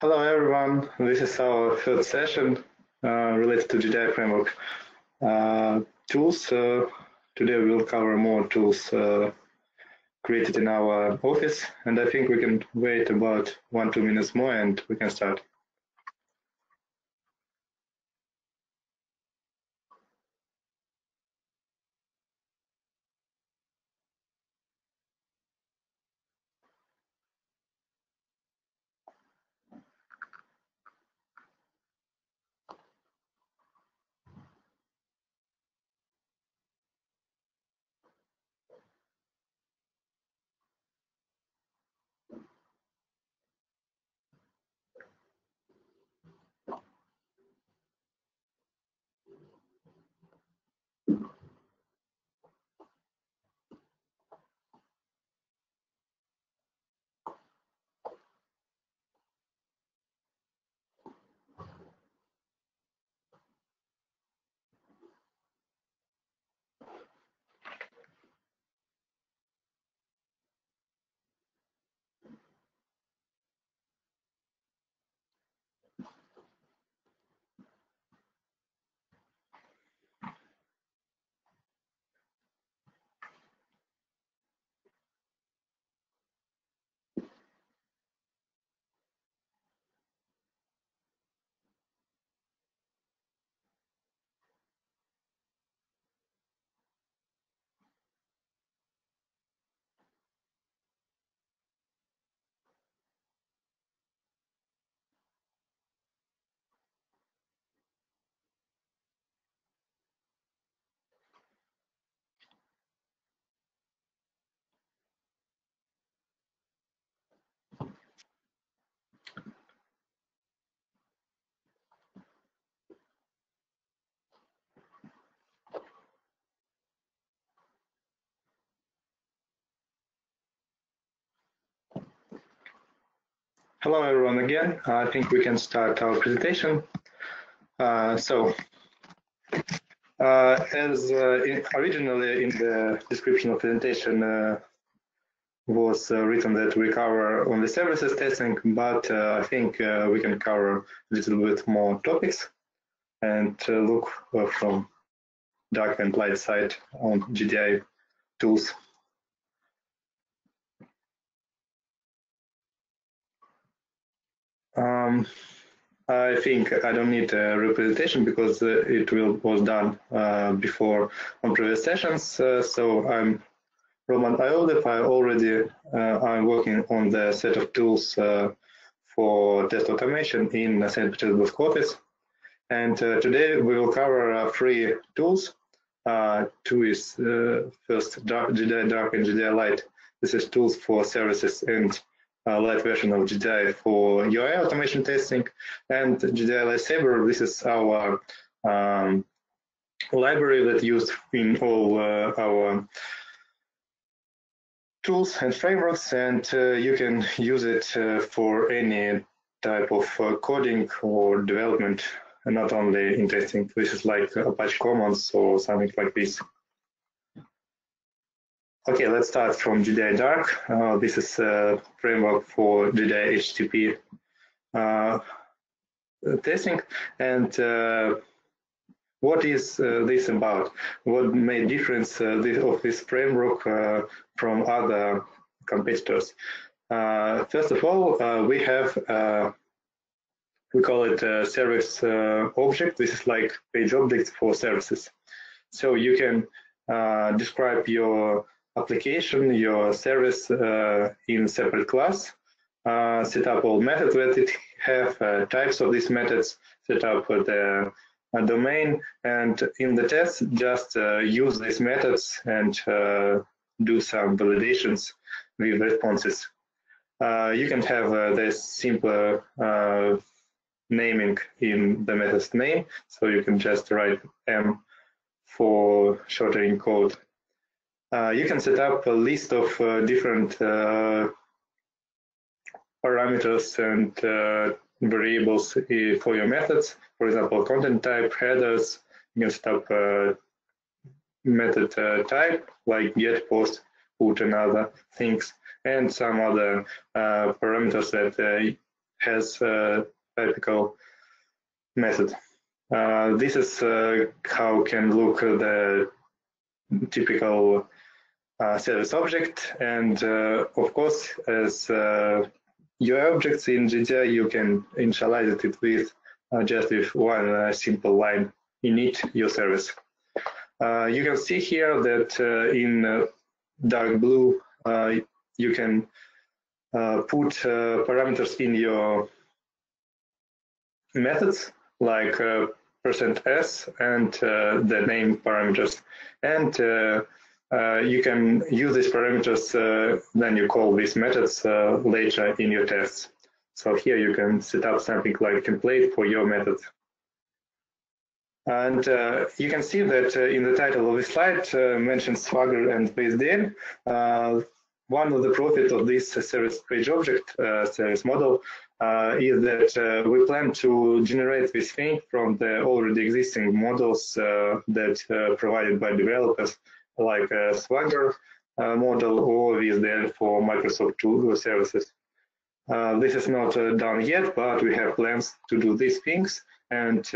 Hello everyone, this is our third session related to JDI framework tools. Today we'll cover more tools created in our office, and I think we can wait about 1-2 minutes more and we can start. Hello everyone again. I think we can start our presentation. As originally in the description of presentation was written that we cover only services testing, but I think we can cover a little bit more topics and look from dark and light side on JDI tools. I think I don't need a representation because it was done before on previous sessions. So I'm Roman Iolif. I'm working on the set of tools for test automation in St. Petersburg office. And today we will cover three tools. Two is first JDI Dark and JDI Light. This is tools for services and light version of JDI for UI automation testing, and JDI Lightsaber. This is our library that used in all our tools and frameworks, and you can use it for any type of coding or development, and not only in testing. This is like Apache Commons or something like this. Okay, let's start from JDI Dark. This is a framework for JDI HTTP testing. And what is this about? What made difference of this framework from other competitors? First of all, we have we call it a service object. This is like page objects for services. So you can describe your application, your service in separate class, set up all methods that it have, types of these methods, set up the domain, and in the test just use these methods and do some validations with responses. You can have this simpler naming in the method's name, so you can just write M for shortening code. You can set up a list of different parameters and variables for your methods. For example, content type, headers. You can set up a method type like get, post, put, and other things, and some other parameters that has a typical method. This is how can look the typical service object, and of course, as UI objects in JDI, you can initialize it with just with one simple line: init your service. You can see here that in dark blue, you can put parameters in your methods like %s and the name parameters, and you can use these parameters then you call these methods later in your tests. So here you can set up something like template for your method. And you can see that in the title of this slide mentions Swagger and BaseDL. One of the profits of this service page object service model is that we plan to generate this thing from the already existing models that provided by developers, like Swagger model or BaseDL for Microsoft tool services. This is not done yet, but we have plans to do these things, and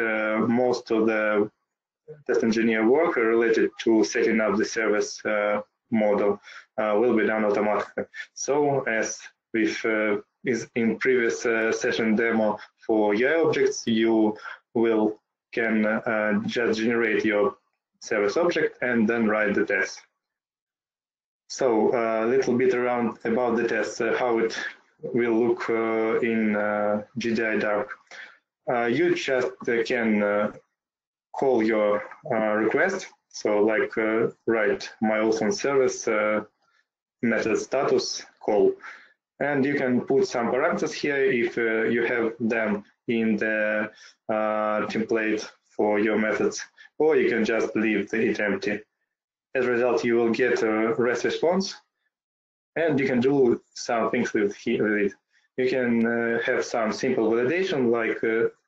most of the test engineer work related to setting up the service model will be done automatically. So as with is in previous session demo for UI objects, you can just generate your service object and then write the test. So a little bit around about the test, how it will look in JDI Dark. You just can call your request, so like write my awesome service method status call, and you can put some parameters here if you have them in the template for your methods, or you can just leave it empty. As a result, you will get a REST response, and you can do some things with it. You can have some simple validation, like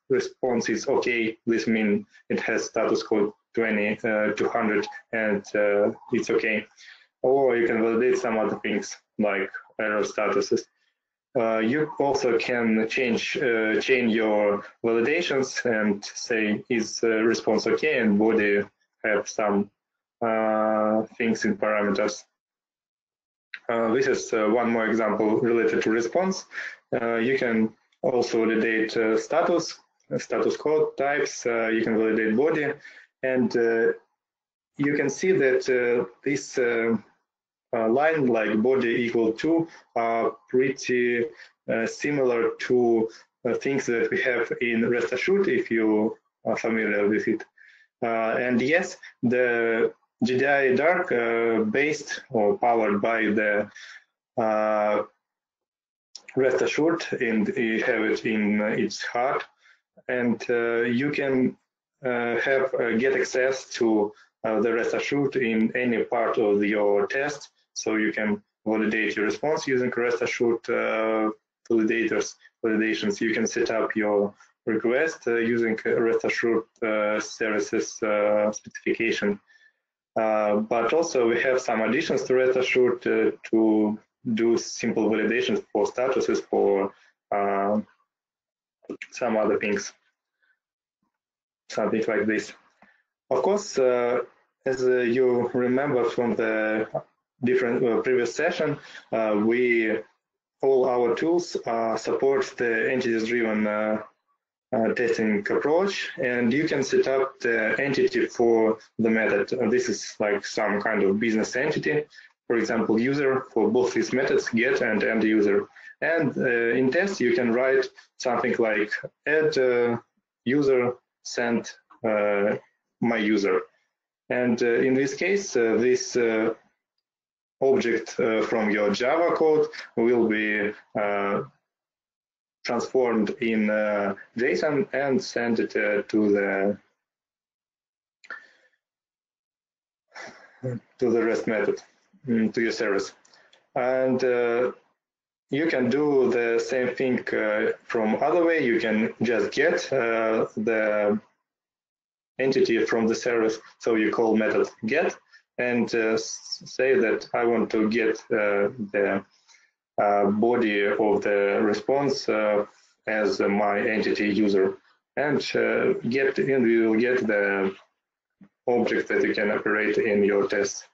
response is okay. This means it has status code 200 and it's okay. Or you can validate some other things like error statuses. You also can change your validations and say is response okay, and body have some things in parameters. This is one more example related to response. You can also validate status code types. You can validate body, and you can see that this line like body equal to are pretty similar to things that we have in REST assured, if you are familiar with it. And yes, the JDI Dark based or powered by the REST assured, and you have it in its heart, and you can get access to the REST assured in any part of your test. So you can validate your response using REST assured validations. You can set up your request using REST assured services specification. But also we have some additions to REST assured to do simple validations for statuses, for some other things, something like this. Of course, as you remember from the different previous session, all our tools support the entities-driven testing approach, and you can set up the entity for the method. This is like some kind of business entity, for example, user for both these methods, get and end user. And in test, you can write something like add user, send my user. And in this case, this object from your Java code will be transformed in JSON and send it to the REST method, to your service. And you can do the same thing from other way. You can just get the entity from the service. So you call method get and say that I want to get the body of the response as my entity user, and you will get the object that you can operate in your tests.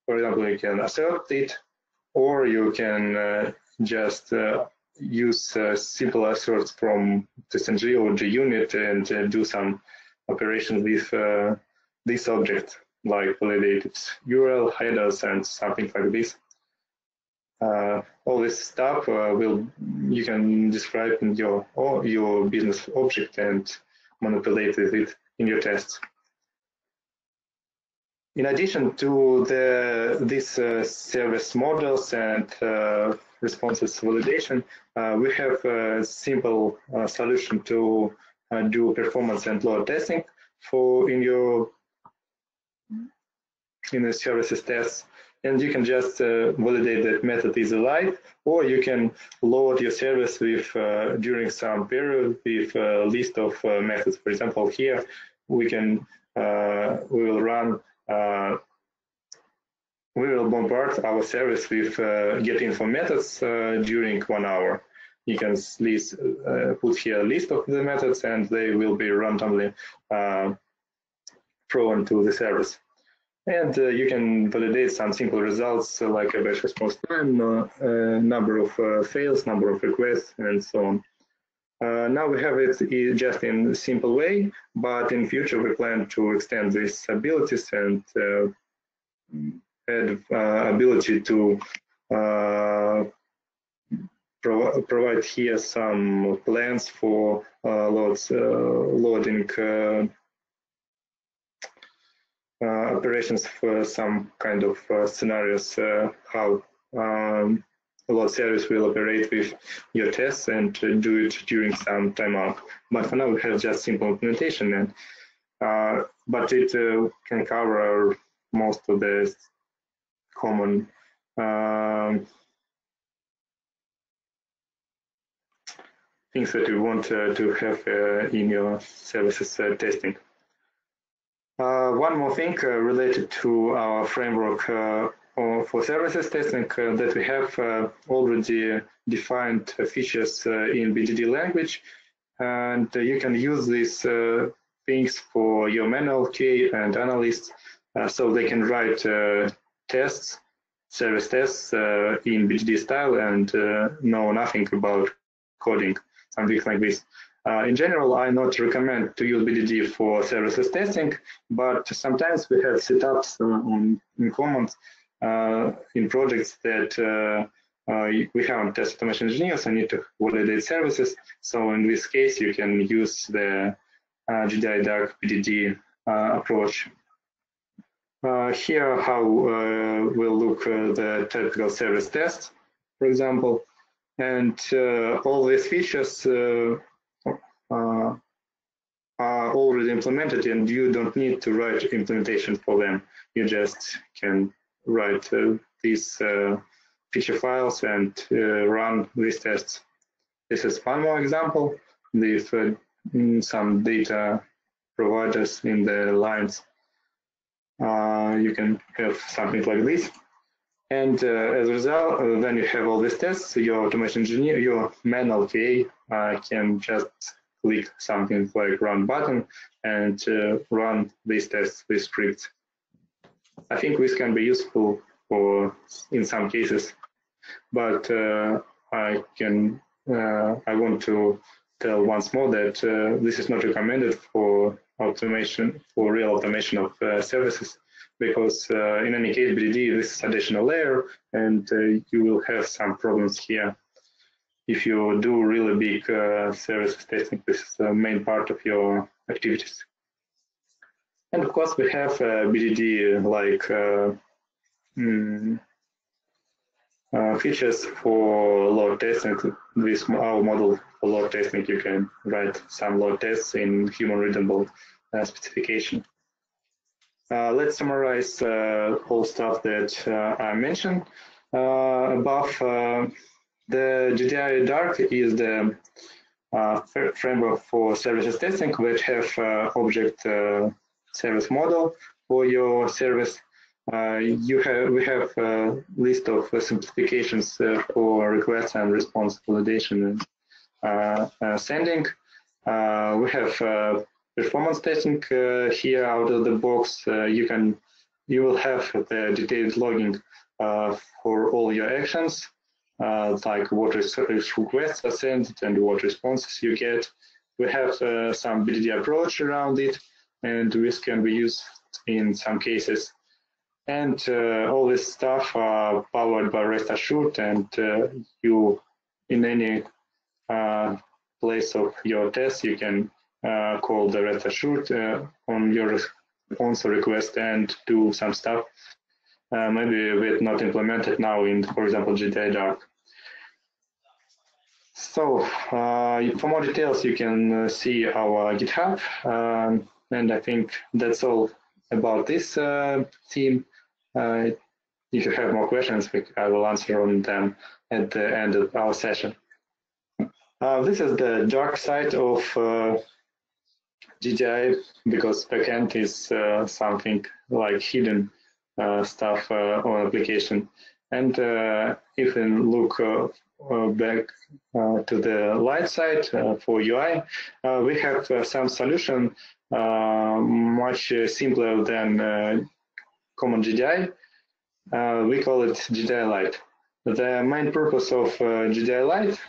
For example, you can assert it, or you can just use simple asserts from TestNG or JUnit and do some operations with this object, like validate its URL, headers, and something like this. All this stuff you can describe in your business object and manipulate with it in your tests. In addition to these service models and responses validation, we have a simple solution to do performance and load testing in the services tests. And you can just validate that method is alive, or you can load your service with during some period with a list of methods. For example, here we will run. We will bombard our service with getInfo methods during 1 hour. You can put here a list of the methods, and they will be randomly thrown to the service. And you can validate some simple results like a batch response time, number of fails, number of requests, and so on. Now we have it just in a simple way, but in future we plan to extend these abilities and add ability to provide here some plans for loading operations for some kind of scenarios, how load service will operate with your tests and do it during some timeout. But for now, we have just simple implementation, and but it can cover most of the common things that you want to have in your services testing. One more thing related to our framework for services testing that we have already defined features in BDD language, and you can use these things for your manual QA and analysts, so they can write tests, service tests in BDD style and know nothing about coding, something like this. In general, I not recommend to use BDD for services testing, but sometimes we have setups in Commons in projects that we haven't test automation engineers and need to validate services. So in this case, you can use the JDI Dark BDD approach. Here, how we'll look the typical service test, for example, and all these features are already implemented, and you don't need to write implementation for them. You just can write these feature files and run these tests. This is one more example with some data providers in the lines. You can have something like this. And as a result, when you have all these tests, your automation engineer, your manual QA can just click something like run button and run these tests, these scripts. I think this can be useful in some cases, but I want to tell once more that this is not recommended for real automation of services, because in any case, BDD is an additional layer, and you will have some problems here. If you do really big services testing, this is the main part of your activities. And of course, we have BDD like features for load testing. With our model for load testing, you can write some load tests in human readable specification. Let's summarize all stuff that I mentioned above. The JDI Dark is the framework for services testing, which have object service model for your service. We have a list of simplifications for request and response validation and sending. We have performance testing here out of the box. You will have the detailed logging for all your actions, like what requests are sent and what responses you get. We have some BDD approach around it, and this can be used in some cases. And all this stuff are powered by rest assured, and you, in any place of your test, you can call the rest assured on your response request and do some stuff. Maybe we're not implemented now in, for example, JDI Dark. So for more details, you can see our GitHub. And I think that's all about this theme. If you have more questions, I will answer on them at the end of our session. This is the dark side of JDI, because backend is something like hidden stuff on application. And if we look back to the light side for UI, we have some solution much simpler than common JDI. We call it JDI Light. The main purpose of JDI Light,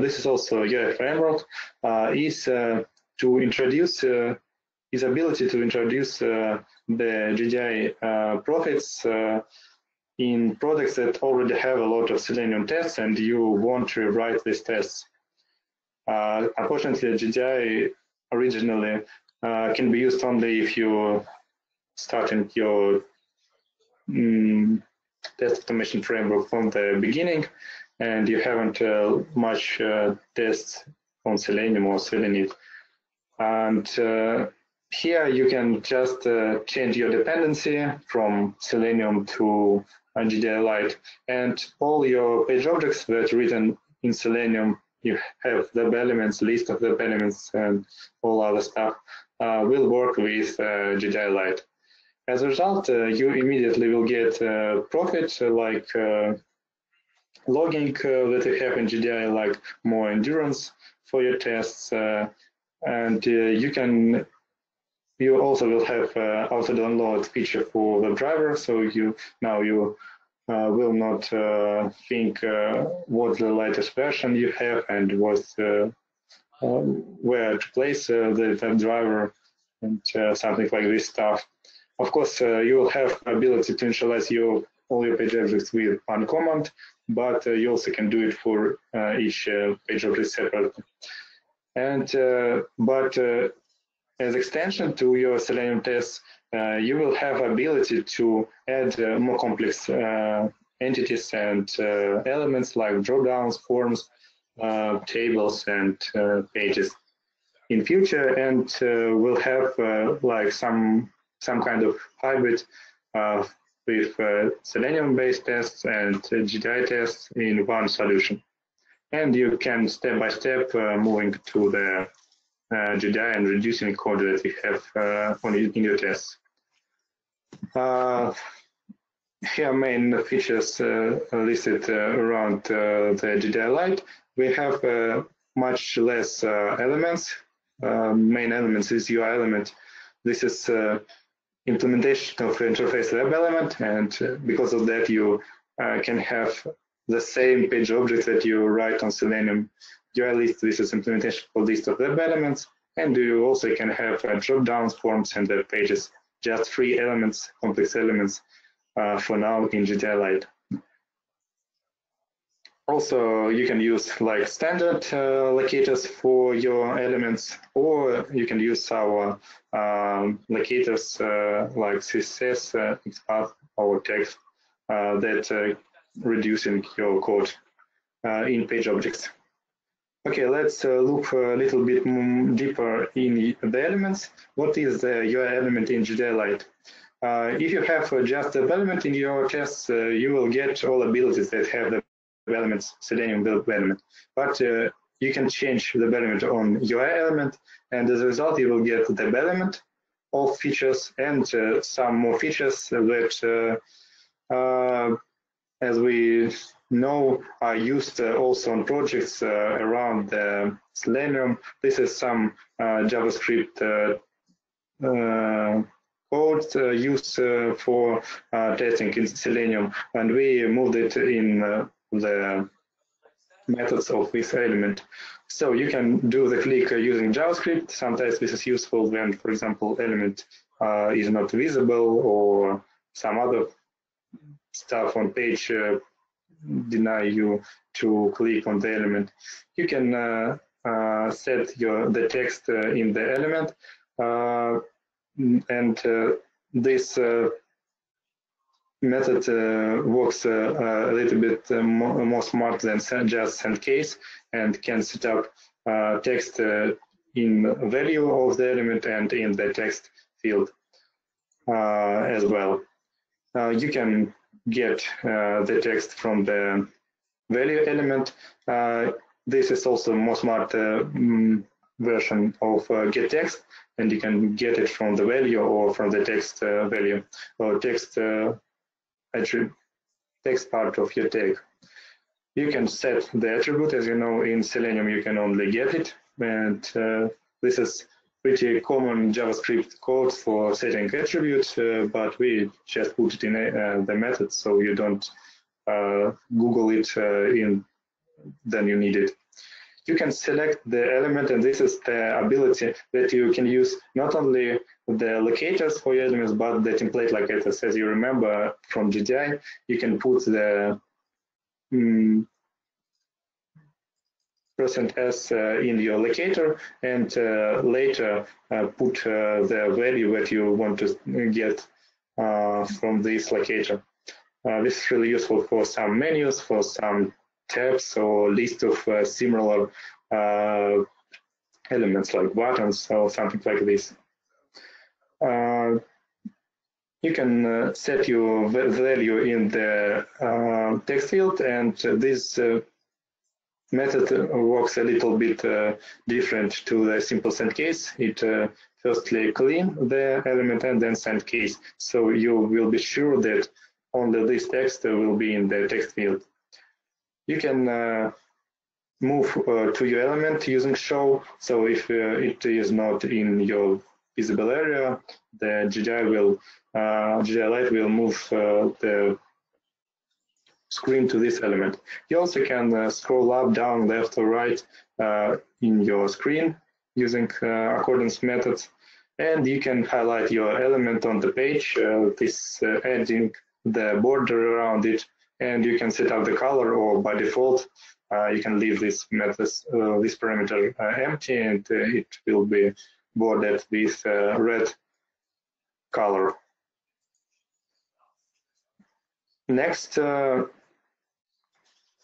this is also a UI framework, is to introduce his ability to introduce the JDI profits in products that already have a lot of Selenium tests and you want to write these tests. Unfortunately, JDI originally can be used only if you starting your test automation framework from the beginning and you haven't much tests on Selenium or Selenium. And here you can just change your dependency from Selenium to JDI Light, and all your page objects that are written in Selenium, you have the elements, list of the elements, and all other stuff will work with JDI Light. As a result, you immediately will get profit like logging that you have in JDI, like more endurance for your tests, and you also will have auto download feature for the driver, so you will not think what the latest version you have and where to place the driver and something like this stuff. Of course, you will have ability to initialize all your page objects with one command, but you also can do it for each page object separately. And as extension to your Selenium tests, you will have ability to add more complex entities and elements like dropdowns, forms, tables, and pages in future, and we'll have like some kind of hybrid with Selenium-based tests and JDI tests in one solution. And you can step by step moving to the JDI and reducing code that you have in your tests. Here main features listed around the JDI Light. We have much less elements. Main elements is UI element. This is implementation of interface web element, and because of that you can have the same page object that you write on Selenium UI list. This is implementation for list of web elements, and you also can have drop-downs, forms, and web pages. Just 3 elements, complex elements for now in JDI Light. Also, you can use like standard locators for your elements, or you can use our locators like CSS, XPath, or text that reducing your code in page objects. Okay, let's look a little bit deeper in the elements. What is the UI element in JDI Light? If you have just a element in your tests, you will get all abilities that have the elements, Selenium element. But you can change the element on UI element, and as a result, you will get the element, all features, and some more features that, as we know are used also on projects around Selenium. This is some JavaScript code used for testing in Selenium, and we moved it in the methods of this element. So you can do the click using JavaScript. Sometimes this is useful when, for example, element is not visible or some other stuff on page deny you to click on the element. You can set the text in the element, and this method works a little bit more smart than just send case, and can set up text in value of the element and in the text field as well. You can get the text from the value element. This is also a more smart version of getText, and you can get it from the value or from the text value or text text part of your tag. You can set the attribute. As you know, in Selenium you can only get it, and this is pretty common JavaScript code for setting attributes, but we just put it in the method, so you don't Google it then you need it. You can select the element, and this is the ability that you can use not only the locators for your elements, but the template locators. As you remember from JDI, you can put the %s in your locator, and later put the value that you want to get from this locator. This is really useful for some menus, for some tabs or list of similar elements like buttons or something like this. You can set your value in the text field, and this method works a little bit different to the simple send case. It firstly clean the element and then send case. So you will be sure that only this text will be in the text field. You can move to your element using show. So if it is not in your visible area, the JDI Light will move the screen to this element. You also can scroll up, down, left, or right in your screen using accordance methods, and you can highlight your element on the page, adding the border around it, and you can set up the color, or by default you can leave this parameter empty, and it will be bordered with red color. Next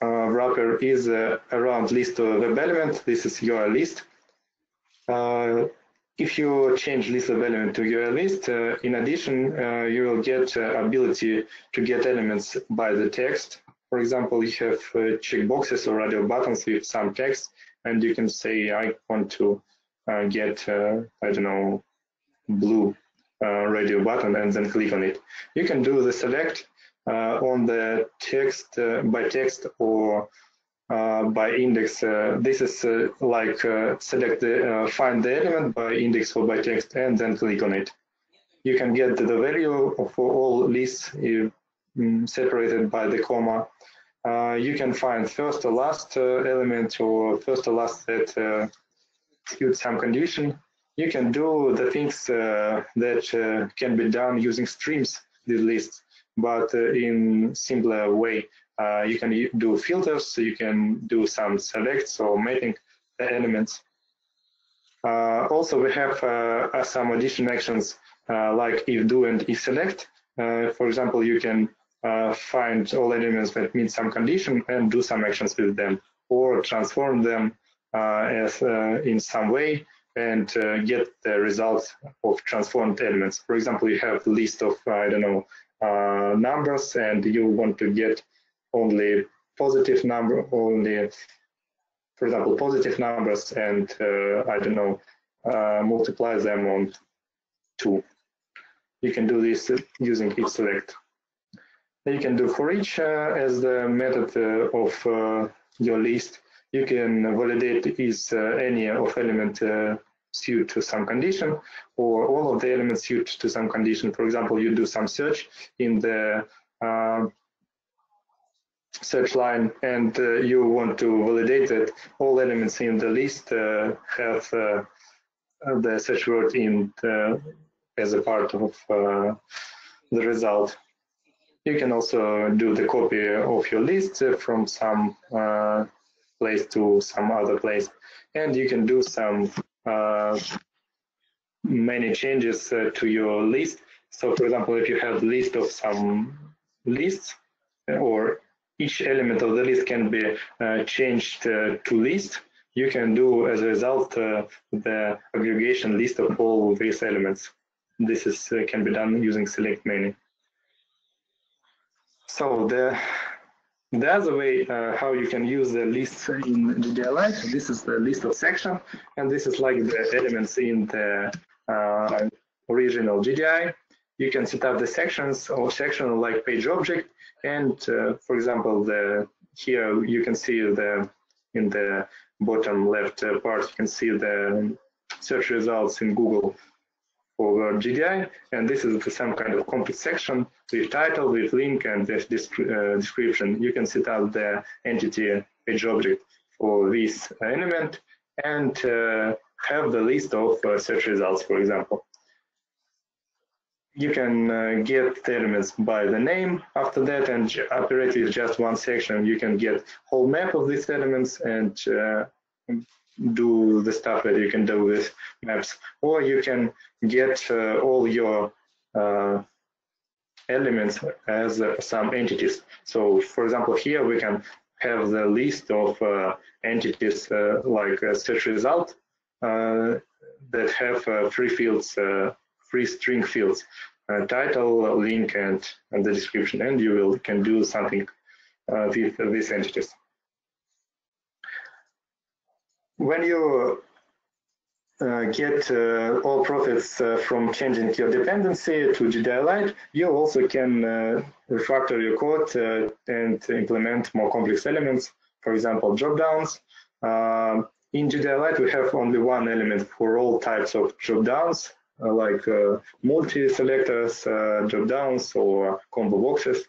wrapper is around list of web element. This is your list. If you change list of element to your list, in addition, you will get ability to get elements by the text. For example, you have checkboxes or radio buttons with some text, and you can say, I want to get, I don't know, blue radio button, and then click on it. You can do the select on the text by text or by index. This is like select find the element by index or by text, and then click on it. You can get the value for all lists separated by the comma. You can find first or last element, or first or last that suits some condition. You can do the things that can be done using streams, these lists, but in simpler way. You can do filters, so you can do some selects or mapping the elements. Also, we have some additional actions like if do and if select. For example, you can find all elements that meet some condition and do some actions with them, or transform them as in some way and get the results of transformed elements. For example, you have a list of, I don't know, numbers, and you want to get only positive number, only, for example, positive numbers, and I don't know, multiply them on 2. You can do this using if select. You can do for each as the method of your list. You can validate is any of element suit to some condition, or all of the elements suit to some condition. For example, you do some search in the search line, and you want to validate that all elements in the list have the search word in as a part of the result. You can also do the copy of your list from some place to some other place, and you can do some many changes to your list. So, for example, if you have a list of some lists, or each element of the list can be changed to list, you can do as a result the aggregation list of all these elements. This is can be done using select many. So the other way how you can use the lists in JDI Light, this is the list of section, and this is like the elements in the original JDI. You can set up the sections or section like page object, and for example, here you can see in the bottom left part, you can see the search results in Google for JDI, and this is some kind of complete section with title, with link, and this description. You can set up the entity page object for this element and have the list of search results, for example. You can get the elements by the name after that, and operate with just one section. You can get whole map of these elements and do the stuff that you can do with maps, or you can get all your elements as some entities. So, for example, here we can have the list of entities like a search result that have three fields, three string fields, title, link, and the description, and you can do something with these entities. When you get all profits from changing your dependency to JDI Light, you also can refactor your code and implement more complex elements, for example, dropdowns. In JDI Light, we have only one element for all types of dropdowns, like multi-selectors, dropdowns, or combo boxes,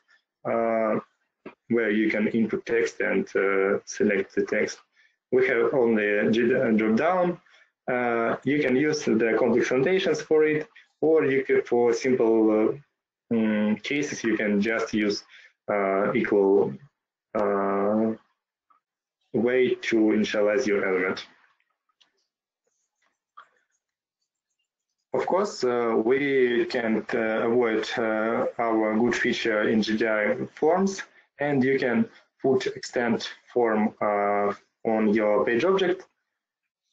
where you can input text and select the text. We have only dropdown. You can use the complex annotations for it, or you can, for simple cases, you can just use equal way to initialize your element. Of course, we can't avoid our good feature in JDI forms, and you can put extend form on your page object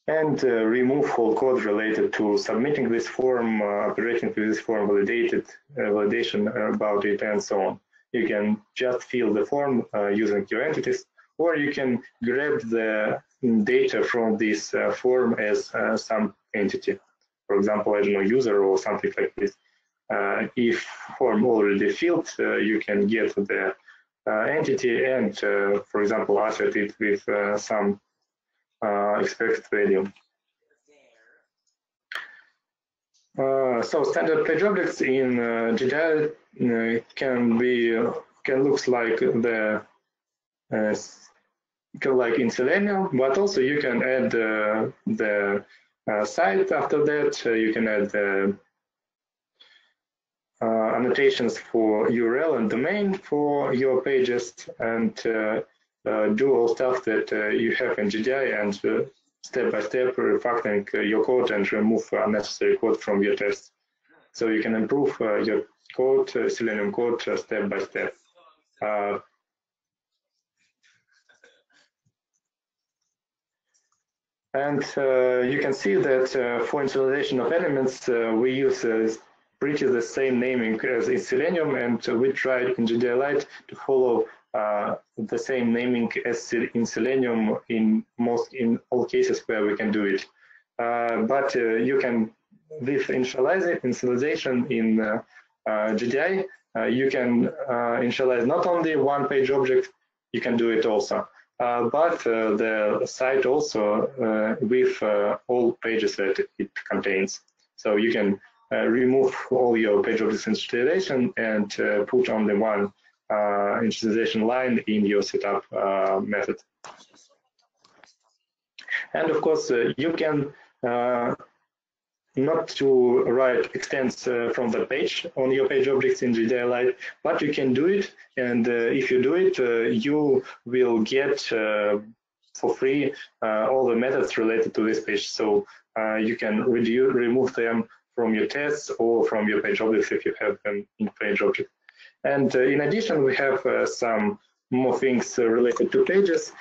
and remove whole code related to submitting this form, operating with this form, validation about it, and so on. You can just fill the form using your entities, or you can grab the data from this form as some entity. For example, I don't know, user or something like this. If form already filled, you can get the entity and, for example, associate it with some expected value. So standard page objects in JDI can look like like in Selenium, but also you can add the site after that. You can add the annotations for URL and domain for your pages, and do all stuff that you have in JDI, and step by step refactoring your code and remove unnecessary code from your tests. So you can improve your code, Selenium code, step by step. And you can see that for installation of elements, we use pretty the same naming as in Selenium, and we tried in JDI Light to follow the same naming as in Selenium in all cases where we can do it. But you can, with initialization in JDI, you can initialize not only one page object, you can do it also, but the site also with all pages that it contains. So you can remove all your page objects initialization and put only one initialization line in your setup method. And of course, you can not to write extents from the page on your page objects in JDI Light, but you can do it. And if you do it, you will get for free all the methods related to this page. So you can remove them from your tests or from your page objects if you have them in page object. And in addition, we have some more things related to pages,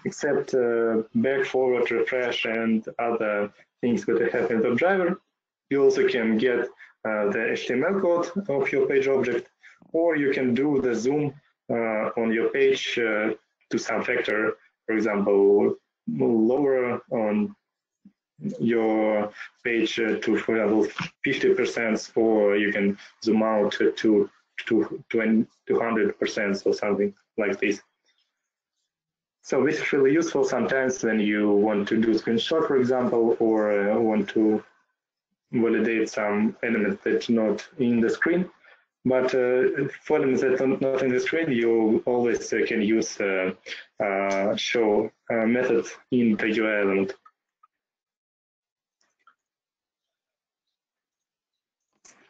except back, forward, refresh, and other things that I have in the driver. You also can get the HTML code of your page object, or you can do the zoom on your page to some factor, for example, lower on your page to, for example, 50%, or you can zoom out to 200% or something like this. So this is really useful sometimes when you want to do screenshot, for example, or want to validate some element that's not in the screen. But for elements that are not in the screen, you always can use show method in the UI element.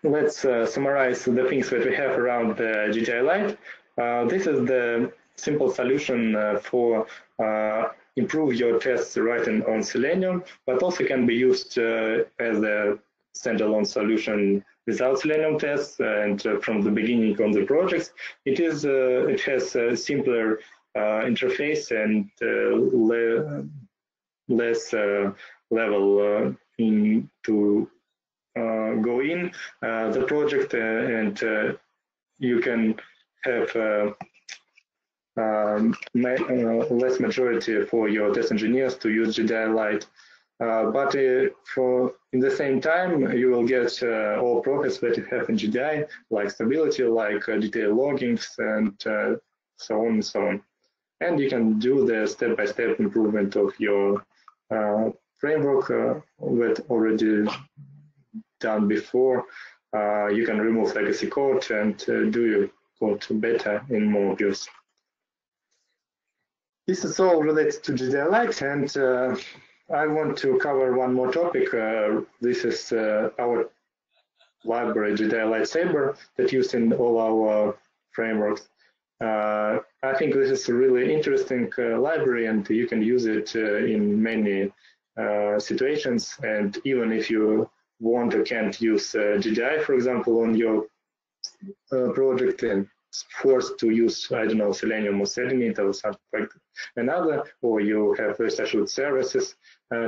Let's summarize the things that we have around the JDI Light. This is the simple solution for improve your tests writing on Selenium, but also can be used as a standalone solution without Selenium tests and from the beginning on the projects. It has a simpler interface and less level to go in the project, and you can have less majority for your test engineers to use JDI Light. But in the same time, you will get all profits that you have in JDI, like stability, like detailed loggings, and so on and so on. And you can do the step-by-step improvement of your framework that already done before. You can remove legacy code and do your code better in more views. This is all related to JDI Light, and I want to cover one more topic. This is our library, JDI Light Saber, that's used in all our frameworks. I think this is a really interesting library, and you can use it in many situations. And even if you want or can't use JDI, for example, on your project, and forced to use, I don't know, Selenium or Selenium or something like another, or you have assured services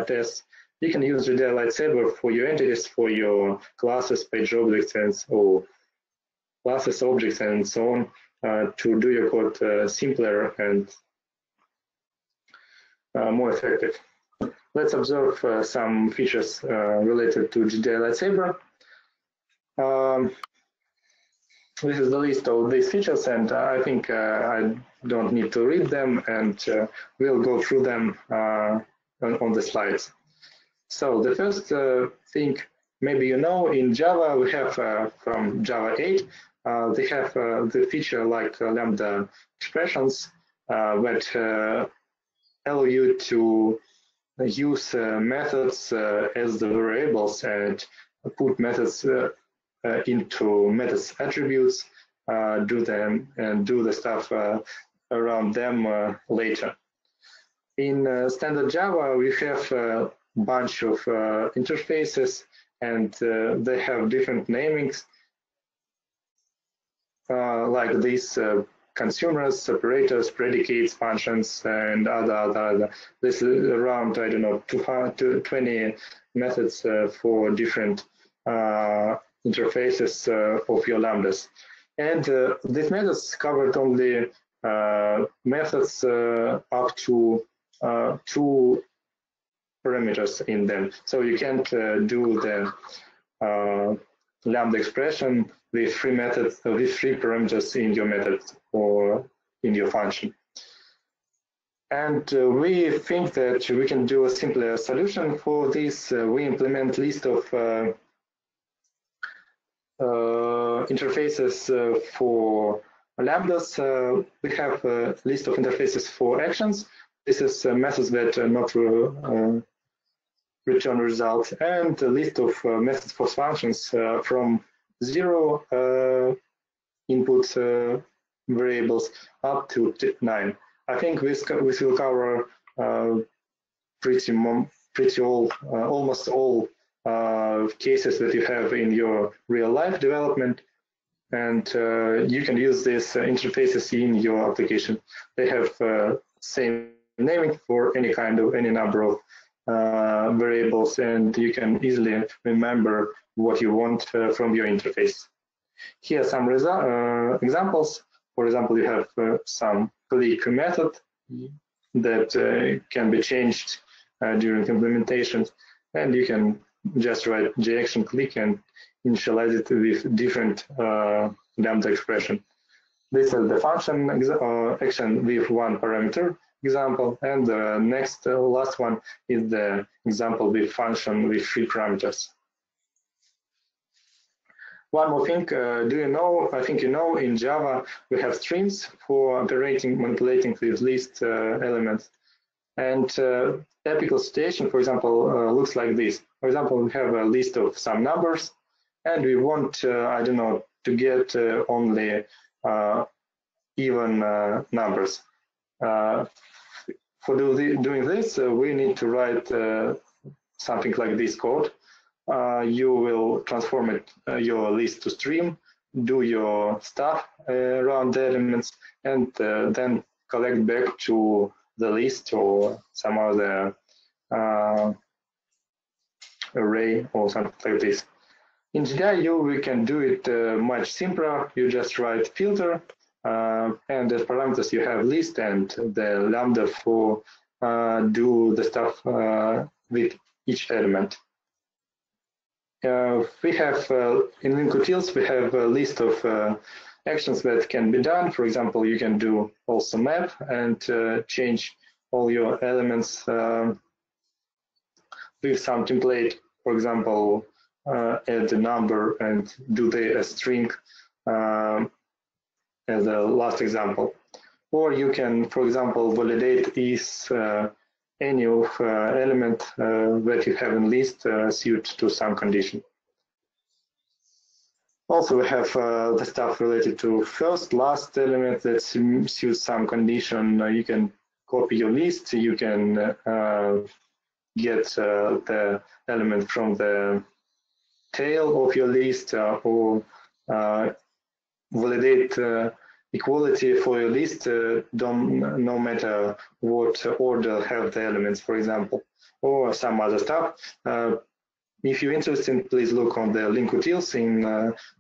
tests, you can use JDI Light Saber for your entities, for your classes, page objects, and or classes, objects, and so on, to do your code simpler and more effective. Let's observe some features related to JDI Light Saber. This is the list of these features, and I think I don't need to read them, and we'll go through them on the slides. So the first thing, maybe you know, in Java we have from Java 8, they have the feature like Lambda expressions that allow you to use methods as the variables and put methods into methods attributes, do them and do the stuff around them later. In standard Java, we have a bunch of interfaces, and they have different namings, like these consumers, separators, predicates, functions, and other. This is around, I don't know, 20 methods for different interfaces of your lambdas. And these methods covered only methods up to 2 parameters in them. So you can't do the lambda expression with three methods, with three parameters in your method or in your function. And we think that we can do a simpler solution for this. We implement list of interfaces for lambdas. We have a list of interfaces for actions. This is methods that not return results, and a list of methods for functions from 0 input variables up to 9. I think this will cover almost all cases that you have in your real-life development, and you can use these interfaces in your application. They have same naming for any number of variables, and you can easily remember what you want from your interface. Here are some examples. For example, you have some click method that can be changed during implementation, and you can just write JAction click and initialize it with different lambda expression. This is the function action with one parameter example, and the next last one is the example with function with three parameters. One more thing, do you know, I think you know, in Java we have streams for manipulating with list elements. And typical situation, for example, looks like this. For example, we have a list of some numbers, and we want, I don't know, to get only even numbers. For doing this, we need to write something like this code. You will transform it, your list to stream, do your stuff around the elements, and then collect back to the list or some other array or something like this. In JDI UI, we can do it much simpler. You just write filter, and as parameters you have list and the lambda for do the stuff with each element. We have in linutils we have a list of actions that can be done. For example, you can do also map and change all your elements with some template. For example, add the number and do a string as a last example. Or you can, for example, validate is any of element that you have in list suit to some condition. Also, we have the stuff related to first, last element that suits some condition. You can copy your list. You can get the element from the tail of your list or validate equality for your list, no matter what order have the elements, for example, or some other stuff. If you're interested, please look on the linutils in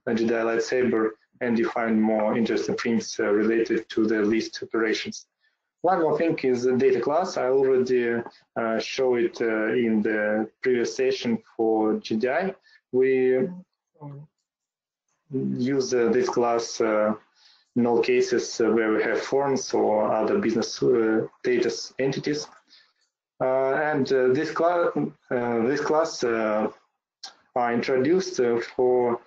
JDI Lightsaber, and you find more interesting things related to the list operations. One more thing is the data class. I already showed it in the previous session for JDI. We use this class in all cases where we have forms or other business data entities. And this class are introduced for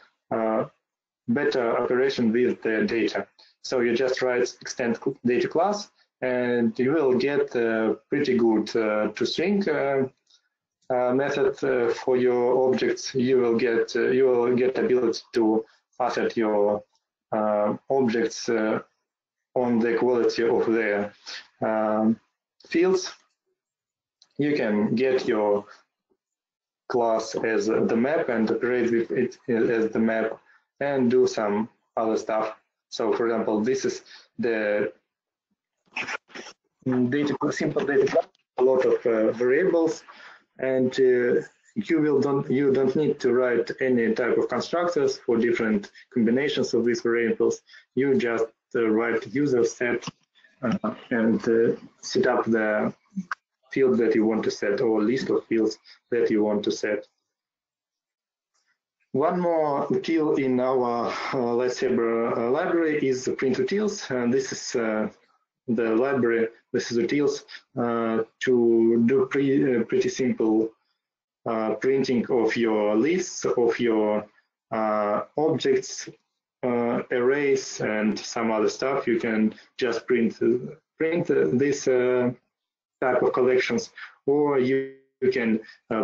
better operation with the data. So you just write extend data class, and you will get pretty good toString method for your objects. You will get ability to asset your objects on the quality of their fields. You can get your class as the map and operate with it as the map and do some other stuff. So, for example, this is the simple data class, a lot of variables, and you don't need to write any type of constructors for different combinations of these variables. You just write user set and set up the field that you want to set or list of fields that you want to set. One more tool in our lightsaber library is the print utils, and this is the library. This is utils to do pretty simple printing of your lists, of your objects, arrays, and some other stuff. You can just print this type of collections, or you can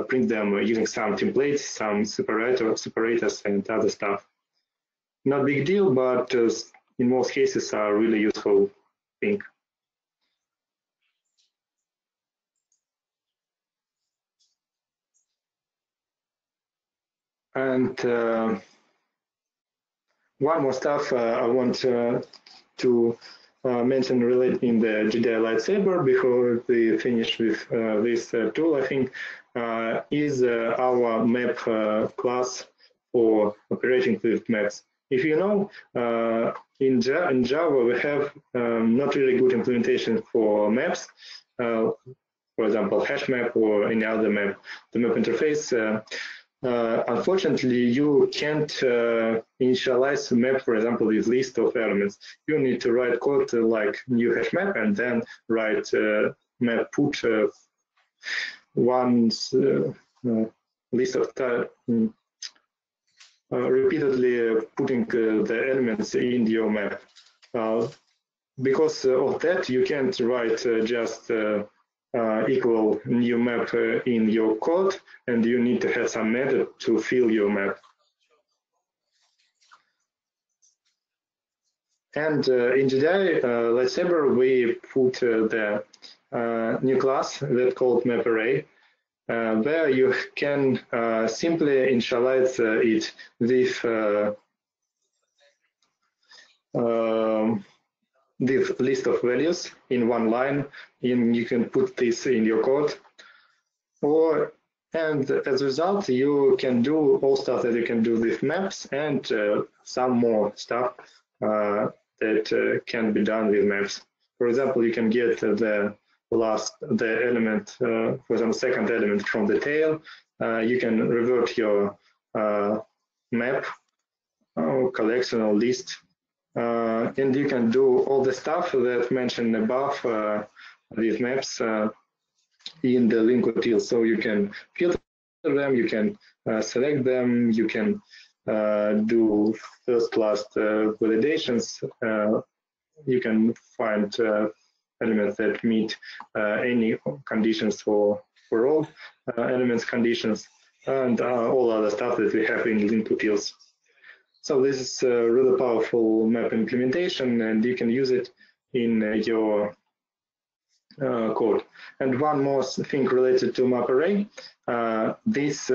print them using some templates, some separators, and other stuff. Not big deal, but in most cases are really useful thing. And one more stuff I want to mention related in the JDI Lightsaber before we finish with this tool, I think, is our map class for operating with maps. If you know, in Java we have not really good implementation for maps. For example, hash map or any other map. The map interface. Unfortunately, you can't initialize a map, for example, with list of elements. You need to write code like new hash map and then write map put one's list of repeatedly putting the elements in your map. Because of that, you can't write just equal new map in your code, and you need to have some method to fill your map. And in JDI Lightsaber, we put the new class that's called map array, where you can simply initialize it with this list of values in one line, and you can put this in your code. And as a result, you can do all stuff that you can do with maps and some more stuff that can be done with maps. For example, you can get the element, for example, second element from the tail. You can revert your map or collection or list. And you can do all the stuff that mentioned above these maps in the link util. So you can filter them, you can select them, you can do first-class validations. You can find elements that meet any conditions for all elements conditions, and all other stuff that we have in link utils. So this is a really powerful map implementation, and you can use it in your code. And one more thing related to map array, this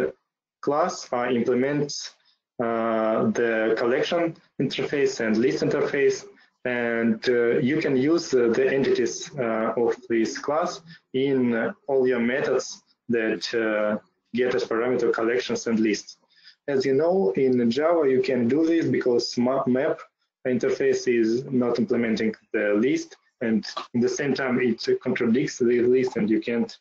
class implements the collection interface and list interface, and you can use the entities of this class in all your methods that get as parameter collections and lists. As you know, in Java, you can do this because map interface is not implementing the list, and at the same time, it contradicts the list, and you can't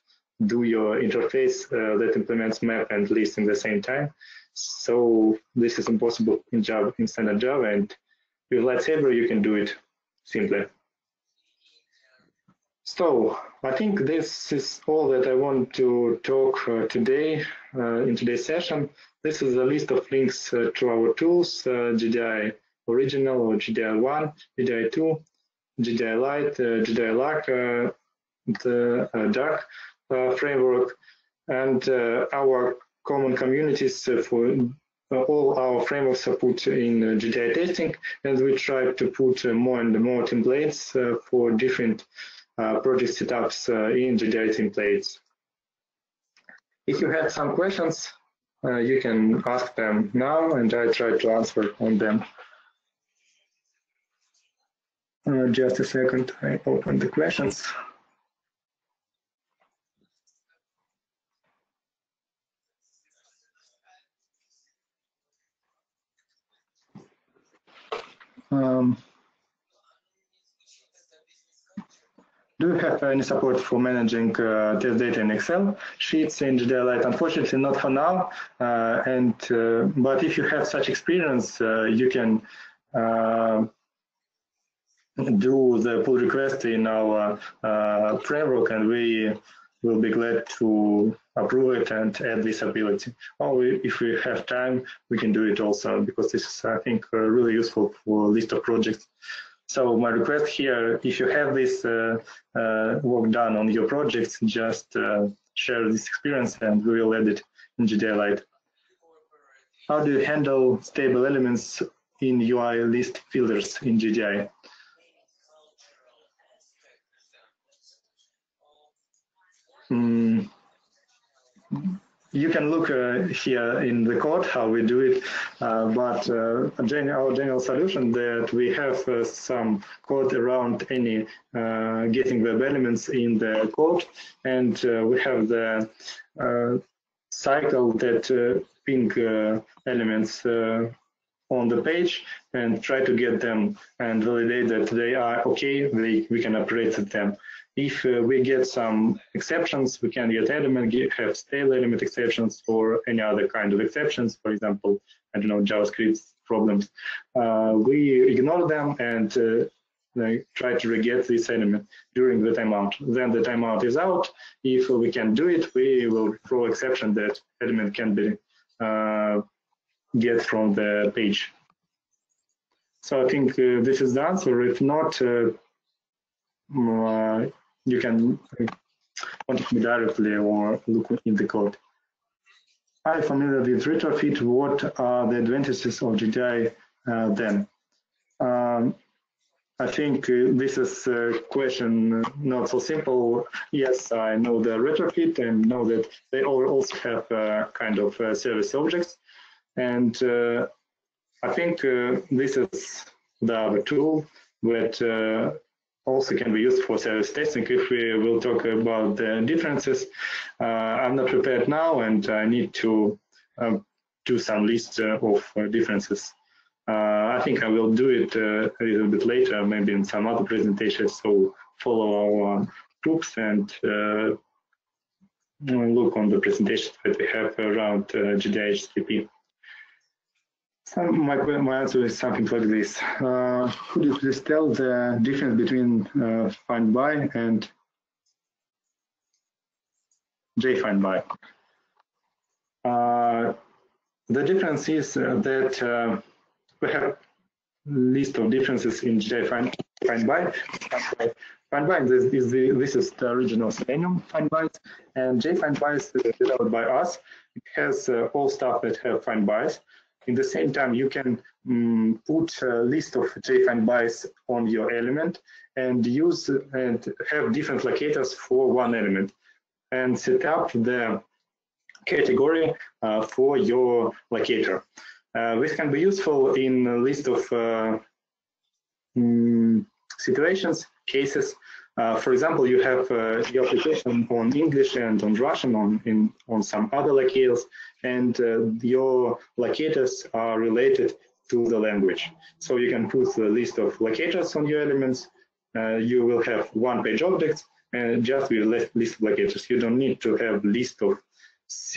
do your interface that implements map and list in the same time. So this is impossible in Java, in standard Java, and with Lightsaber, you can do it simply. So I think this is all that I want to talk today in today's session. This is a list of links to our tools, JDI Original or JDI 1, JDI 2, JDI Light, JDI Dark framework, and our common communities for all our frameworks are put in JDI testing, and we try to put more and more templates for different project setups in JDI templates. If you have some questions, you can ask them now, and I try to answer on them. Just a second, I open the questions. Do you have any support for managing test data in Excel sheets in JDI Light? Unfortunately, not for now. But if you have such experience, you can do the pull request in our framework, and we will be glad to approve it and add this ability. Or if we have time, we can do it also, because this is, I think, really useful for a list of projects. So my request here, if you have this work done on your projects, just share this experience and we will add it in JDI Light. How do you handle stable elements in UI list filters in JDI? You can look here in the code how we do it, but our general solution that we have some code around any getting web elements in the code, and we have the cycle that ping elements on the page and try to get them and validate that they are okay, we can operate with them. If we get some exceptions, we can get have stale element exceptions or any other kind of exceptions. For example, I don't know, JavaScript problems. We ignore them and try to re-get this element during the timeout. Then the timeout is out. If we can do it, we will throw exception that element can be get from the page. So I think this is the answer. If not, you can contact me directly or look in the code. I'm familiar with retrofit. What are the advantages of JDI then? I think this is a question not so simple. Yes, I know the retrofit and know that they also have kind of service objects. And I think this is the tool that also can be used for service testing. If we will talk about the differences, I'm not prepared now, and I need to do some list of differences. I think I will do it a little bit later, maybe in some other presentations. So follow our groups and look on the presentations that we have around JDI HTTP. My answer is something like this. Could you please tell the difference between find by and JFindBy? The difference is that we have list of differences in JFindBy. This is the original Selenium findbys, and JFindBy is developed by us. It has all stuff that have findbys. In the same time, you can put a list of JFindBys on your element and use and have different locators for one element and set up the category for your locator. This can be useful in a list of situations, cases. For example, you have your application on English and on Russian on some other locators, and your locators are related to the language. So you can put the list of locators on your elements. You will have one page objects and just with a list of locators. You don't need to have list of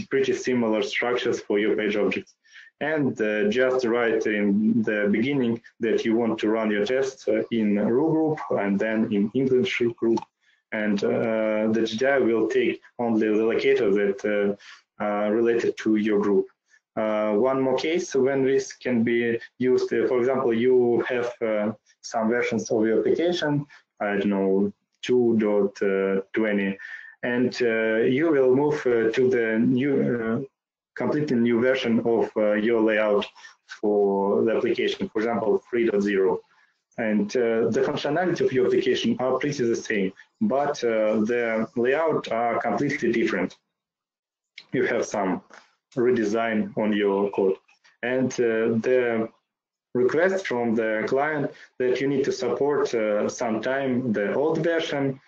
pretty similar structures for your page objects. And just write in the beginning that you want to run your tests in RU group and then in English group. And the JDI will take only the locator that related to your group. One more case when this can be used, for example, you have some versions of your application, I don't know, 2.20, and you will move to the new completely new version of your layout for the application, for example, 3.0. And the functionality of your application are pretty the same, but the layout are completely different. You have some redesign on your code. And the request from the client that you need to support sometime the old version,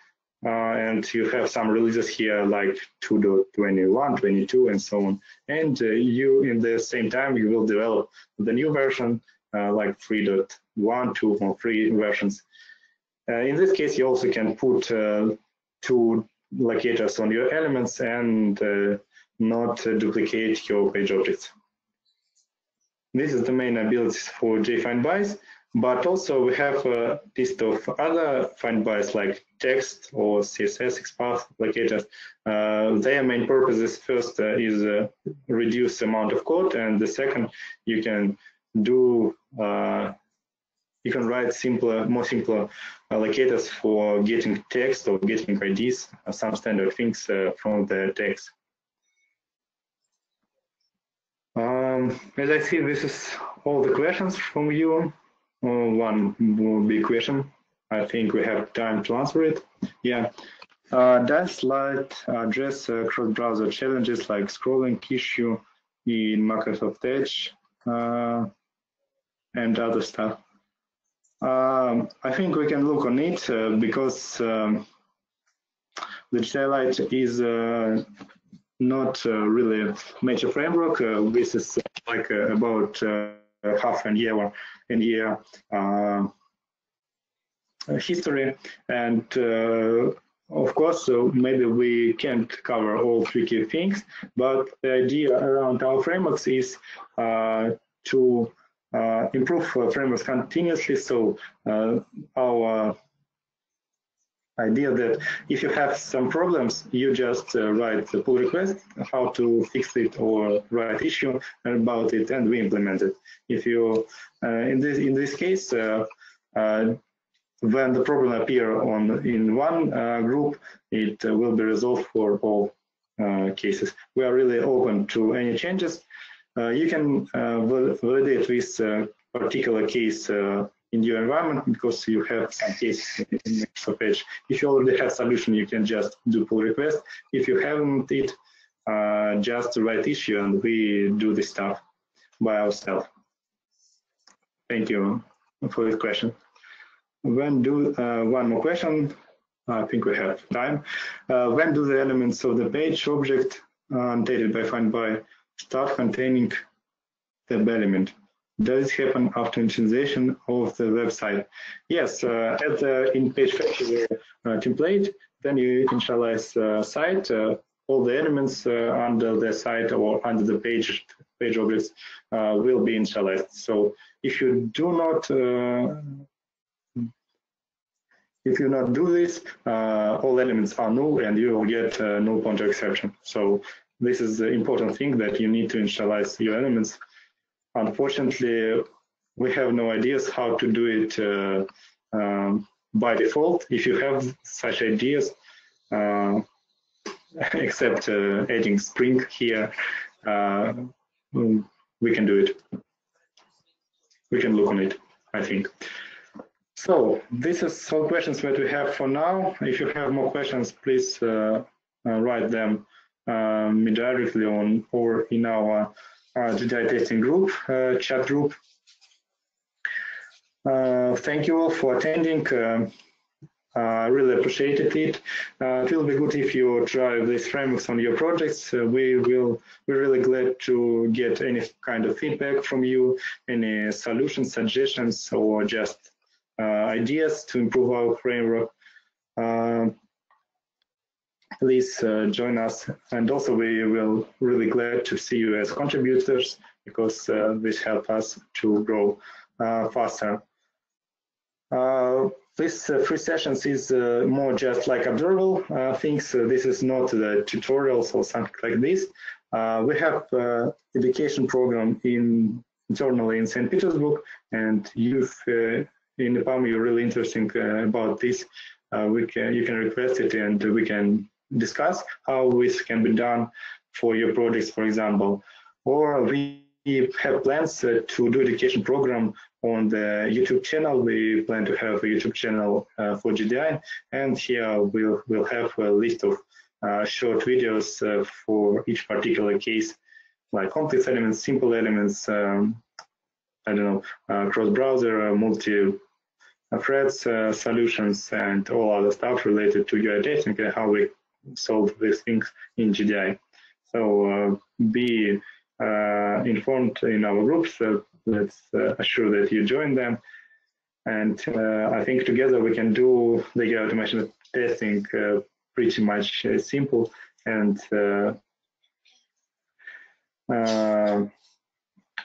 and you have some releases here like 2.21, 22, and so on. And you, in the same time, you will develop the new version like 3.1, 2, or 3 versions. In this case, you also can put two locators on your elements and not duplicate your page objects. This is the main abilities for JFindBys, but also we have a list of other findbys like text or CSS XPath locators. Their main purposes first is reduce the amount of code, and the second, you can do you can write more simpler locators for getting text or getting IDs, some standard things from the text. As I see, this is all the questions from you. One more big question. I think we have time to answer it. Yeah. Does Light address cross-browser challenges like scrolling issue in Microsoft Edge and other stuff? I think we can look on it because the JDI Light is not really a major framework. This is like about half a year history, and of course, maybe we can't cover all tricky things, but the idea around our frameworks is to improve frameworks continuously. So our idea that if you have some problems, you just write the pull request, how to fix it, or write issue about it, and we implement it. If you, in this case, when the problem appear in one group, it will be resolved for all cases. We are really open to any changes. You can validate this particular case in your environment because you have some cases in Microsoft Edge. If you already have solution, you can just do pull request. If you haven't it, just write issue and we do this stuff by ourselves. Thank you for this question. When do one more question? I think we have time. When do the elements of the page object annotated by findby start containing the element? Does it happen after initialization of the website? Yes, at the in page factory template, then you initialize site. All the elements under the site or under the page objects will be initialized. So if you do not do this, all elements are null and you will get null pointer exception. So this is the important thing, that you need to initialize your elements. Unfortunately, we have no ideas how to do it by default. If you have such ideas, except adding string here, we can do it. We can look on it, I think. So this is all questions that we have for now. If you have more questions, please write them me directly on or in our JDI testing group, chat group. Thank you all for attending. I really appreciated it. It will be good if you try these frameworks on your projects. We're really glad to get any kind of feedback from you, any solutions, suggestions, or just ideas to improve our framework. Please join us, and also we will really glad to see you as contributors, because this helps us to grow faster. This free sessions is more just like observable things. This is not the tutorials or something like this. We have education program internally in St. Petersburg, and if in the PAM you're really interested about this, you can request it and we can discuss how this can be done for your projects, for example. Or we have plans to do education program on the YouTube channel. We plan to have a YouTube channel for JDI, and here we'll have a list of short videos for each particular case, like complex elements, simple elements, I don't know, cross-browser, multi-threads solutions, and all other stuff related to UI testing and how we solve these things in JDI. So be informed in our groups. Let's assure that you join them. And I think together we can do the UI automation testing pretty much simple and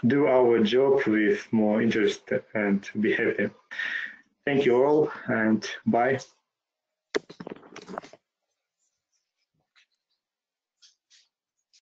do our job with more interest and be happy. Thank you all and bye.